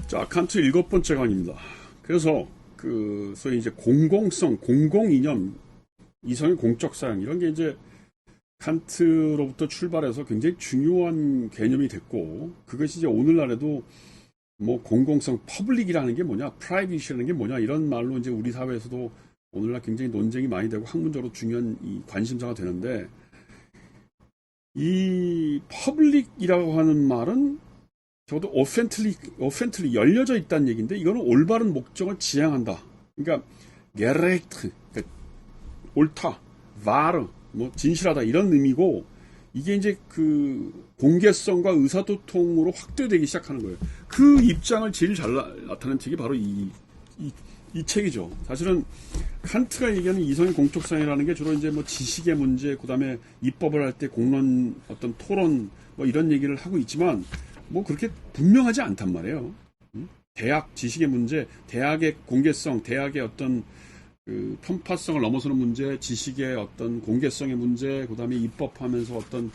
자, 칸트 7번째 강의입니다. 그래서 소위 이제 공공성, 공공이념, 이성의 공적 사용 이런 게 이제 칸트로부터 출발해서 굉장히 중요한 개념이 됐고, 그것이 이제 오늘날에도 뭐 공공성, 퍼블릭이라는 게 뭐냐, 프라이빗이라는 게 뭐냐 이런 말로 이제 우리 사회에서도 오늘날 굉장히 논쟁이 많이 되고 학문적으로 중요한 이 관심사가 되는데, 이 퍼블릭이라고 하는 말은 적어도 오펜틀리 열려져 있다는 얘기인데, 이거는 올바른 목적을 지향한다. 그러니까 게레트, 그러니까 옳다, 바르, 뭐 진실하다 이런 의미고, 이게 이제 그 공개성과 의사소통으로 확대되기 시작하는 거예요. 그 입장을 제일 잘 나타낸 책이 바로 이 책이죠. 사실은 칸트가 얘기하는 이성의 공적성이라는 게 주로 이제 뭐 지식의 문제, 그 다음에 입법을 할 때 공론, 어떤 토론, 뭐 이런 얘기를 하고 있지만, 뭐 그렇게 분명하지 않단 말이에요. 대학 지식의 문제, 대학의 공개성, 대학의 어떤 그 편파성을 넘어서는 문제, 지식의 어떤 공개성의 문제, 그 다음에 입법하면서 어떤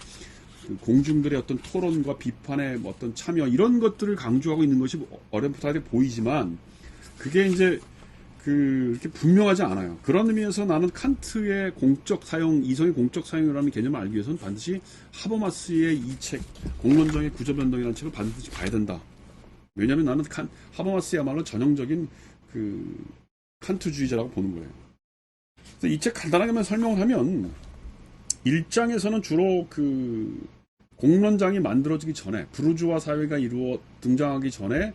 그 공중들의 어떤 토론과 비판의 어떤 참여, 이런 것들을 강조하고 있는 것이 어렴풋하게 보이지만, 그게 이제 이렇게 분명하지 않아요. 그런 의미에서 나는 칸트의 공적 사용, 이성의 공적 사용이라는 개념을 알기 위해서는 반드시 하버마스의 이 책, 공론정의 구조변동이라는 책을 반드시 봐야 된다. 왜냐하면 나는 하버마스야말로 전형적인 그 칸트주의자라고 보는 거예요. 그래서 이 책 간단하게만 설명을 하면, 1장에서는 주로 그 공론장이 만들어지기 전에, 부르주아 사회가 등장하기 전에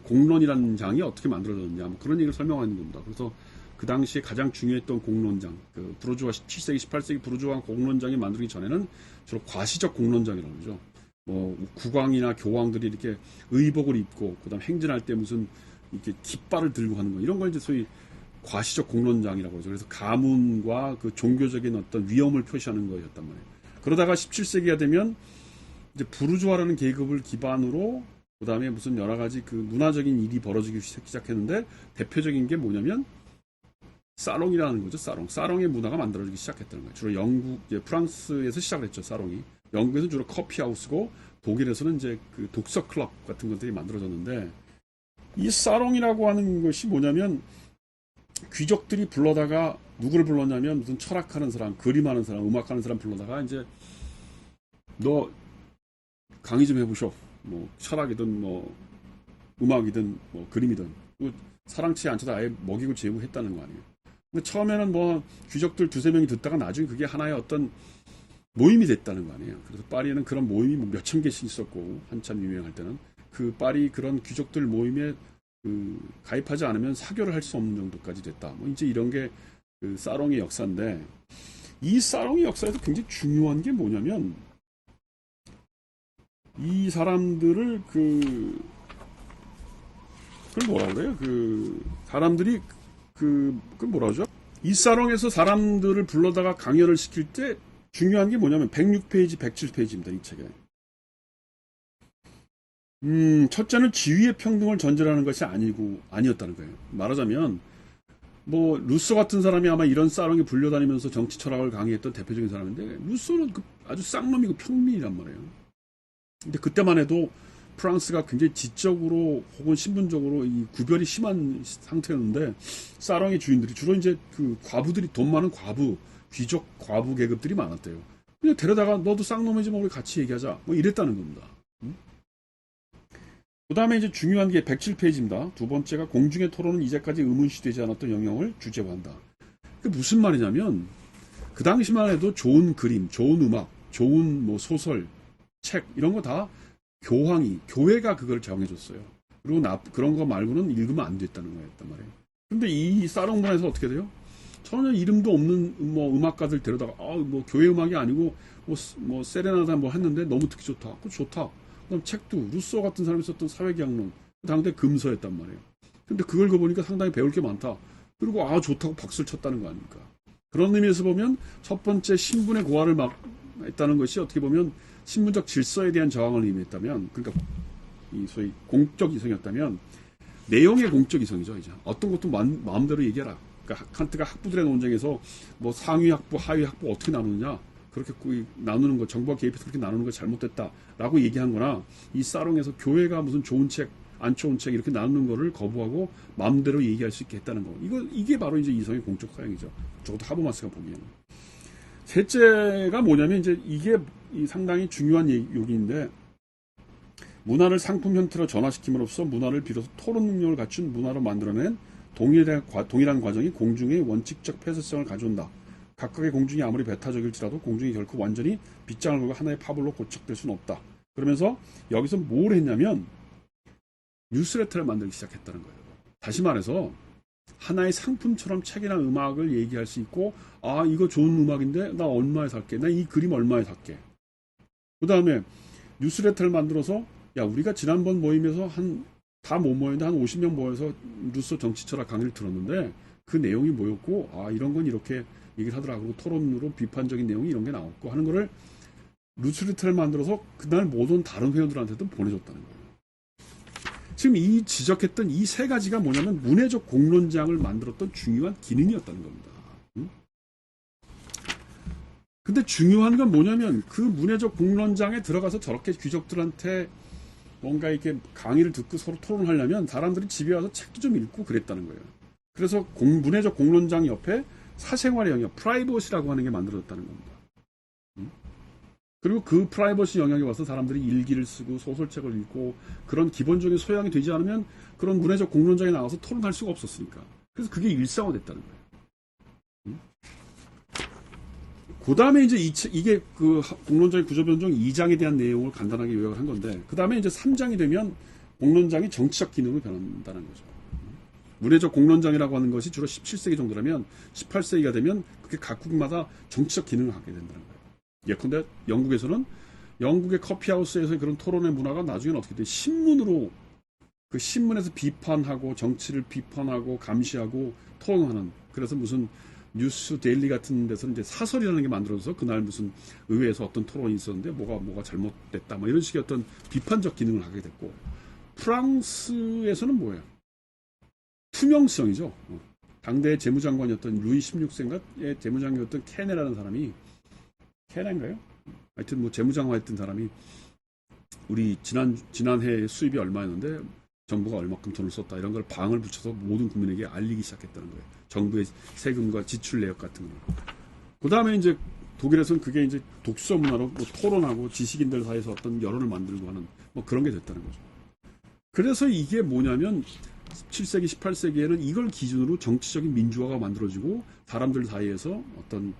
공론이라는 장이 어떻게 만들어졌느냐, 뭐 그런 얘기를 설명하는 겁니다. 그래서 그 당시에 가장 중요했던 공론장, 그 부르주아 17세기, 18세기 부르주아 공론장이 만들기 전에는 주로 과시적 공론장이라고 그러죠. 뭐 국왕이나 교황들이 이렇게 의복을 입고, 그다음 행진할 때 무슨 이렇게 깃발을 들고 하는 거, 이런 걸 이제 소위 과시적 공론장이라고 그러죠. 그래서 가문과 그 종교적인 어떤 위엄을 표시하는 거였단 말이에요. 그러다가 17세기가 되면 이제 부르주아라는 계급을 기반으로 그 다음에 무슨 여러 가지 그 문화적인 일이 벌어지기 시작했는데, 대표적인 게 뭐냐면 사롱이라는 거죠. 사롱의 문화가 만들어지기 시작했다는 거예요. 주로 프랑스에서 시작을 했죠. 사롱이. 영국에서는 주로 커피하우스고, 독일에서는 이제 그 독서 클럽 같은 것들이 만들어졌는데, 이 사롱이라고 하는 것이 뭐냐면, 귀족들이 불러다가 누구를 불렀냐면 무슨 철학하는 사람, 그림하는 사람, 음악하는 사람 불러다가 이제 너 강의 좀 해보쇼. 뭐 철학이든 뭐 음악이든 뭐 그림이든, 사랑치 않쳐도 아예 먹이고 재우고 했다는 거 아니에요. 근데 처음에는 뭐 귀족들 두세 명이 듣다가 나중에 그게 하나의 어떤 모임이 됐다는 거 아니에요. 그래서 파리에는 그런 모임이 뭐 몇천 개씩 있었고, 한참 유명할 때는 그 파리 그런 귀족들 모임에 가입하지 않으면 사교를 할 수 없는 정도까지 됐다. 뭐 이제 이런 게 그 사롱의 역사인데, 이 사롱의 역사에서 굉장히 중요한 게 뭐냐면, 이 사람들을 그걸 뭐라 그래요? 사람들이 그걸 뭐라 그러죠? 이 사롱에서 사람들을 불러다가 강연을 시킬 때 중요한 게 뭐냐면 106페이지, 107페이지입니다. 이 책에. 첫째는 지위의 평등을 전제하는 것이 아니었다는 거예요. 말하자면, 뭐, 루소 같은 사람이 아마 이런 사롱에 불려다니면서 정치 철학을 강의했던 대표적인 사람인데, 루소는 아주 쌍놈이고 평민이란 말이에요. 근데 그때만 해도 프랑스가 굉장히 지적으로 혹은 신분적으로 이 구별이 심한 상태였는데, 사롱의 주인들이 주로 이제 그 과부들이, 돈 많은 귀족 과부 계급들이 많았대요. 그냥 데려다가 너도 쌍놈이지 뭐 우리 같이 얘기하자. 뭐 이랬다는 겁니다. 그 다음에 이제 중요한 게 107페이지입니다. 두 번째가 공중의 토론은 이제까지 의문시되지 않았던 영역을 주제로 한다. 그게 무슨 말이냐면, 그 당시만 해도 좋은 그림, 좋은 음악, 좋은 뭐 소설, 책, 이런 거 다 교회가 그걸 정해줬어요. 그리고 그런 거 말고는 읽으면 안 됐다는 거였단 말이에요. 근데 이 사롱 문화에서 어떻게 돼요? 전혀 이름도 없는 뭐 음악가들 데려다가, 뭐 교회 음악이 아니고 뭐 세레나다 뭐 했는데 너무 듣기 좋다. 그거 좋다. 그럼 책도 루소 같은 사람이 썼던 사회계약론, 당대 금서였단 말이에요. 근데 그걸 보니까 상당히 배울 게 많다. 그리고 좋다고 박수를 쳤다는 거 아닙니까? 그런 의미에서 보면 첫 번째 신분의 고하를 했다는 것이 어떻게 보면 신분적 질서에 대한 저항을 의미했다면, 그러니까 이 소위 공적 이성이었다면, 내용의 공적 이성이죠. 이제 어떤 것도 마음대로 얘기해라. 그러니까 칸트가 학부들의 논쟁에서 뭐 상위 학부, 하위 학부 어떻게 나누느냐, 그렇게 나누는 거, 정부가 개입해서 그렇게 나누는 거 잘못됐다라고 얘기한 거나, 이 사롱에서 교회가 무슨 좋은 책, 안 좋은 책 이렇게 나누는 거를 거부하고 마음대로 얘기할 수 있게 했다는 거. 이게 바로 이제 이성의 공적 사용이죠. 적어도 하버마스가 보기에는. 셋째가 뭐냐면 이제 이게 상당히 중요한 요기인데, 문화를 상품 형태로 전환시킴으로써 문화를 비로소 토론 능력을 갖춘 문화로 만들어낸 동일한 과정이 공중의 원칙적 폐쇄성을 가져온다. 각각의 공중이 아무리 배타적일지라도 공중이 결코 완전히 빗장을 걸고 하나의 파벌로 고착될 수는 없다. 그러면서 여기서 뭘 했냐면 뉴스레터를 만들기 시작했다는 거예요. 다시 말해서 하나의 상품처럼 책이나 음악을 얘기할 수 있고, 아 이거 좋은 음악인데 나 얼마에 살게, 나 이 그림 얼마에 살게. 그 다음에 뉴스레터를 만들어서 야 우리가 지난번 모임에서 다 못 모였는데 한 50명 모여서 루소 정치 철학 강의를 들었는데 그 내용이 뭐였고, 아 이런 건 이렇게 얘기를 하더라고, 토론으로 비판적인 내용이 이런 게 나왔고 하는 거를 뉴스레터를 만들어서 그날 모든 다른 회원들한테도 보내줬다는 거예요. 지금 이 지적했던 이 세 가지가 뭐냐면 문해적 공론장을 만들었던 중요한 기능이었다는 겁니다. 근데 중요한 건 뭐냐면 그 문해적 공론장에 들어가서 저렇게 귀족들한테 뭔가 이렇게 강의를 듣고 서로 토론하려면 사람들이 집에 와서 책도 좀 읽고 그랬다는 거예요. 그래서 문해적 공론장 옆에 사생활의 영역, 프라이버시라고 하는 게 만들어졌다는 겁니다. 그리고 그 프라이버시 영역에 와서 사람들이 일기를 쓰고 소설책을 읽고 그런 기본적인 소양이 되지 않으면 그런 문해적 공론장에 나와서 토론할 수가 없었으니까. 그래서 그게 일상화됐다는 거예요. 그 다음에 이제 이게 그 공론장의 구조 변종 2장에 대한 내용을 간단하게 요약을 한 건데, 그 다음에 이제 3장이 되면 공론장이 정치적 기능으로 변한다는 거죠. 문해적 공론장이라고 하는 것이 주로 17세기 정도라면 18세기가 되면 그게 각국마다 정치적 기능을 갖게 된다는 거예요. 예컨대 영국에서는 영국의 커피하우스에서의 그런 토론의 문화가 나중에는 어떻게 돼? 신문으로, 그 신문에서 비판하고 정치를 비판하고 감시하고 토론하는, 그래서 무슨 뉴스 데일리 같은 데서는 이제 사설이라는 게 만들어져서 그날 무슨 의회에서 어떤 토론이 있었는데 뭐가 잘못됐다 뭐 이런 식의 어떤 비판적 기능을 하게 됐고, 프랑스에서는 뭐예요? 투명성이죠. 당대 재무장관이었던 루이 16세인가의 재무장관이었던 케네라는 사람이, 케네인가요? 하여튼 뭐 재무장관했던 사람이 우리 지난해 수입이 얼마였는데 정부가 얼마큼 돈을 썼다 이런 걸 방을 붙여서 모든 국민에게 알리기 시작했다는 거예요. 정부의 세금과 지출 내역 같은 거. 그 다음에 이제 독일에서는 그게 이제 독서 문화로 뭐 토론하고 지식인들 사이에서 어떤 여론을 만들고 하는 뭐 그런 게 됐다는 거죠. 그래서 이게 뭐냐면 17세기, 18세기에는 이걸 기준으로 정치적인 민주화가 만들어지고 사람들 사이에서 어떤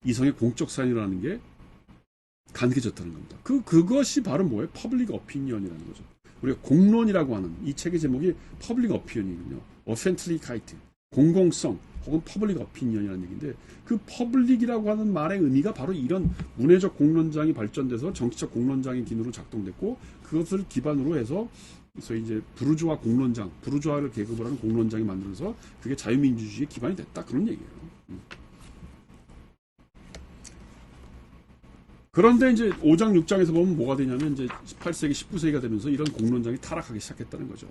이성의 공적 사인이라는 게 가능해졌다는 겁니다. 그것이 바로 뭐예요? 퍼블릭 어피니언이라는 거죠. 우리가 공론이라고 하는 이 책의 제목이 퍼블릭 어피니언이거든요. 어센트리카이트, 공공성 혹은 퍼블릭 어피니언이라는 얘기인데, 그 퍼블릭이라고 하는 말의 의미가 바로 이런 문해적 공론장이 발전돼서 정치적 공론장의 기능으로 작동됐고, 그것을 기반으로 해서 소위 이제 부르주아 공론장, 부르주아를 계급을 하는 공론장이 만들어서 그게 자유민주주의의 기반이 됐다, 그런 얘기예요. 그런데 이제 5장, 6장에서 보면 뭐가 되냐면 이제 18세기, 19세기가 되면서 이런 공론장이 타락하기 시작했다는 거죠.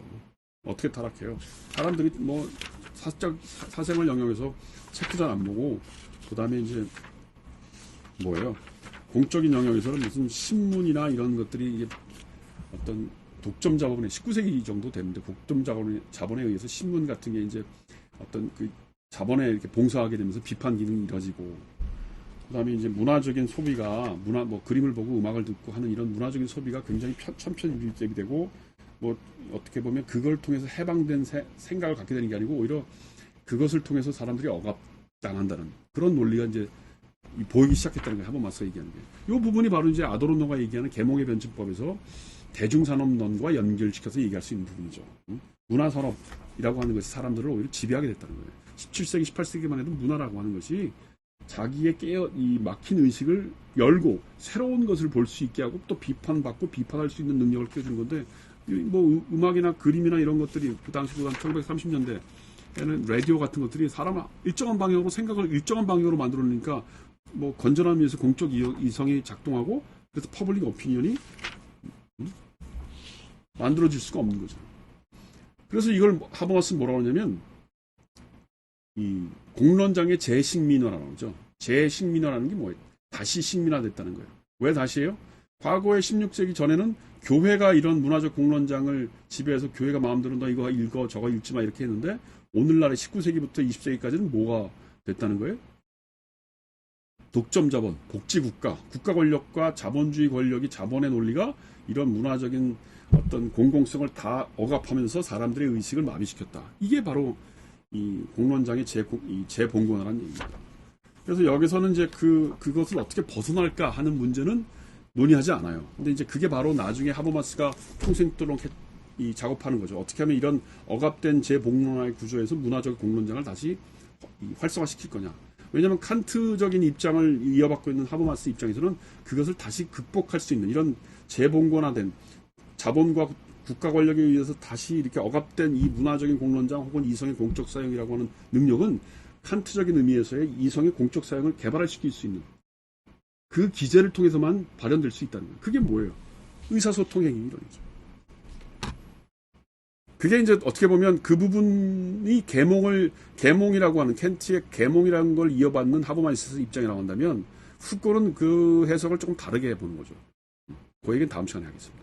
어떻게 타락해요? 사람들이 뭐 사생활 영역에서 책도 잘 안 보고, 그 다음에 이제 뭐예요? 공적인 영역에서는 무슨 신문이나 이런 것들이 이게 어떤 독점 자본에 19세기 정도 됐는데 독점 자본에 의해서 신문 같은 게 이제 어떤 그 자본에 이렇게 봉사하게 되면서 비판 기능이 이뤄지고, 그다음에 이제 문화적인 소비가 뭐 그림을 보고 음악을 듣고 하는 이런 문화적인 소비가 굉장히 천편일률적이 되고, 뭐 어떻게 보면 그걸 통해서 해방된 생각을 갖게 되는 게 아니고 오히려 그것을 통해서 사람들이 억압당한다는 그런 논리가 이제 보이기 시작했다는 거예요. 하버마스가 얘기하는 게. 이 부분이 바로 이제 아도르노가 얘기하는 계몽의 변증법에서 대중산업론과 연결시켜서 얘기할 수 있는 부분이죠. 문화산업이라고 하는 것이 사람들을 오히려 지배하게 됐다는 거예요. 17세기, 18세기만 해도 문화라고 하는 것이 자기의 이 막힌 의식을 열고 새로운 것을 볼 수 있게 하고 또 비판받고 비판할 수 있는 능력을 끼워주는 건데, 뭐 음악이나 그림이나 이런 것들이 그 당시 1930년대에는 라디오 같은 것들이 사람을 일정한 방향으로 생각을 일정한 방향으로 만들어내니까 뭐 건전함을 위해서 공적 이성이 작동하고, 그래서 퍼블릭 오피니언이 만들어질 수가 없는 거죠. 그래서 이걸 하버마스는 뭐라고 하냐면 이 공론장의 재식민화라고 하죠. 재식민화라는 게 뭐예요? 다시 식민화됐다는 거예요. 왜 다시예요? 과거의 16세기 전에는 교회가 이런 문화적 공론장을 지배해서 교회가 마음대로 너 이거 읽어 저거 읽지 마 이렇게 했는데 오늘날의 19세기부터 20세기까지는 뭐가 됐다는 거예요? 독점 자본, 복지국가, 국가 권력과 자본주의 권력이 자본의 논리가 이런 문화적인 어떤 공공성을 다 억압하면서 사람들의 의식을 마비시켰다. 이게 바로 이 공론장의 재봉건화라는 얘기입니다. 그래서 여기서는 이제 그것을 어떻게 벗어날까 하는 문제는 논의하지 않아요. 근데 이제 그게 바로 나중에 하버마스가 평생도록 작업하는 거죠. 어떻게 하면 이런 억압된 재봉론화의 구조에서 문화적 공론장을 다시 활성화시킬 거냐. 왜냐하면 칸트적인 입장을 이어받고 있는 하버마스 입장에서는 그것을 다시 극복할 수 있는 이런 재봉건화된 자본과 국가 권력에 의해서 다시 이렇게 억압된 이 문화적인 공론장 혹은 이성의 공적 사용이라고 하는 능력은 칸트적인 의미에서의 이성의 공적 사용을 개발시킬 수 있는 그 기제를 통해서만 발현될 수 있다는 거예요. 그게 뭐예요? 의사소통 행위 이런 거죠. 그게 이제 어떻게 보면 그 부분이 계몽이라고 하는 켄트의 계몽이라는 걸 이어받는 하버마이스 입장이라고 한다면 후골은 그 해석을 조금 다르게 해보는 거죠. 그 얘기는 다음 시간에 하겠습니다.